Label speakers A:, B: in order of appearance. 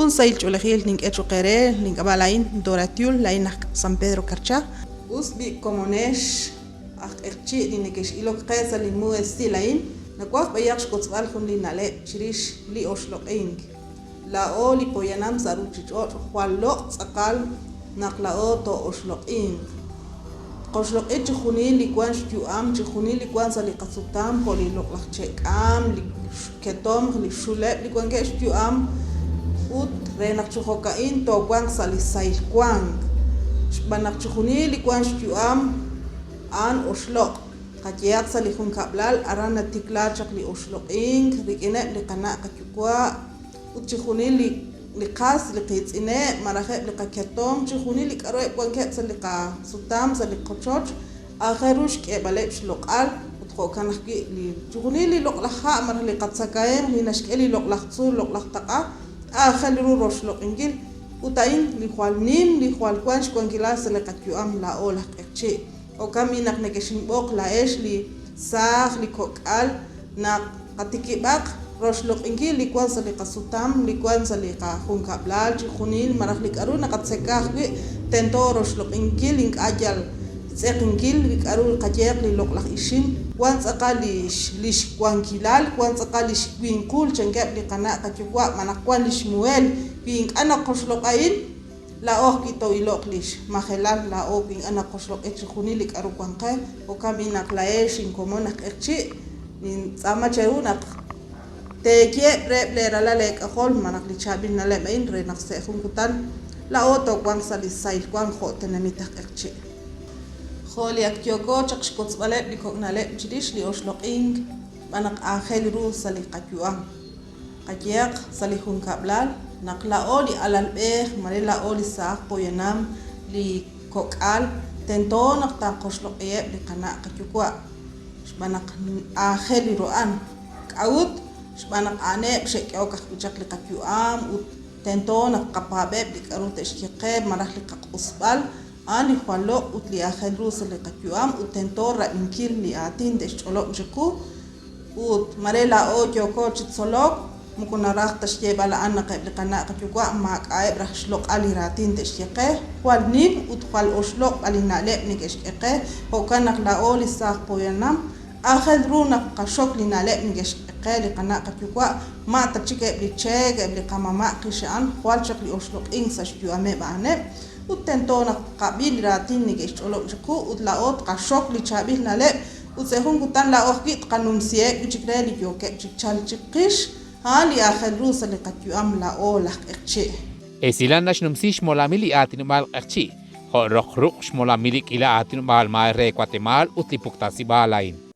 A: un sail chulejil ning echo querer ning abalain doratiul lain San Pedro Carcha usbi comunesh echi dinekesh ilok qesa limu estilain nakwaf bayak shkotsal khun linale chirish li oshloqing la oli poyanam saruchichot khwallo tsaqal naqlao to oshloqing qoshloq echi khuni likwan shtuam chi khuni likwan sali qasutam poli loqlaqchekam ketom li shule likwan ke shtuam ut renak chuhokain to kwang sali sai kwang banak chuhuni likwan shtuam an oshloq qatiaq sali khun kablal arana tikla chakli oshloqing rikene liqana qachukwa ut chuhuni liqas liqitsine marahe liqaketom chuhuni liqaro kwanke saliqa sutam sali qochoch akhirush ke baleb shloqal utqokanaqki li chuhuni li loqlaha mar liqatsakaem linashkeli loqlaqtsu loqlaqtaqa خليرو روشلو انجيل وتاين لخوال نيم لخوال كوانش كونجيلا سلقاتيو ام لا اولا قتشي او كامينك نكشين بوق لا ايش لي ساخ لكوكال نا قتيكي باق روشلو انجيل لكوان سلقا سوتام لكوان سلقا خون كابلال جي خونين مرخ لكارو نقتسكاخ تنتو روشلو انجيل لنك اجل سيقنجيل لكارو قجيق للوقلق إشين وان سقاليش ليش كوانكيلال وان سقاليش بينقول جنجاب لقناة كتوقع منقوان ليش موال بينك أنا قشلقين لا أوه كيتو إلوق ليش ما خلال لا أوه بينك أنا قشلق إتشخوني لك أرو كوانقا وكامينك لايش إنكمونك إرشي من ساما جاونك تيكي بريب ليرالا ليك أخول منك لشابين نلبين رينك سيخون كتان لا أوه تو كوان سالي سايل كوان خوت نميتك إرشي خولي أكتيوكو تشكوت بالب لكوكنالب جديش لأشلقينج بنق آخر رو سلي قتيوام قتياق سلي خون كابلال نقلا أولي على البيخ مريلا أولي ساق بوينام لكوكال تنتو نقطع قشلقياب لقناع قتيوكوا شبنق آخر روان كعود شبنق آنيب شكيو كخبجاك لقتيوام وتنتو نقبابب لكارو تشكيقيب مرح لقاق أصبال أنا خالو أتلي آخر روس اللي قتيوام وتنتور رأينكيل اللي عاتين تشتغلوا مشكو ومريلا أو جوكو تشتغلوا ممكن راح تشتغل على أن قبل قناة قتيوكوا معك عيب راح شلوك على راتين تشتغل والنيب وتقال أشلوك على نالب نجشتغل هو كان نقلا أو لساق بوينام آخر رو نبقى شوك لنالب نجشتغل لقناة قتيوكوا ما تشتغل بتشيك قبل قام ما قشان خوال شكل أشلوك إنسى شتيو أمي بعنب وتنتونا قابيل راتين نجيش أولو جكو وتلاقوت قشوك لشابيل نالب وسهون كتان لاقوه كيت قانون سياق بجكرالي يوكب جكشال جكيش هالي آخر روس اللي قد يؤم لاقو لحق اقشي
B: إسيلان ناش نمسيش مولاميلي آتين مال اقشي هو رخ شمولاميلي كلا آتين مال ماي ريك واتمال وتلي بوكتاسي بالاين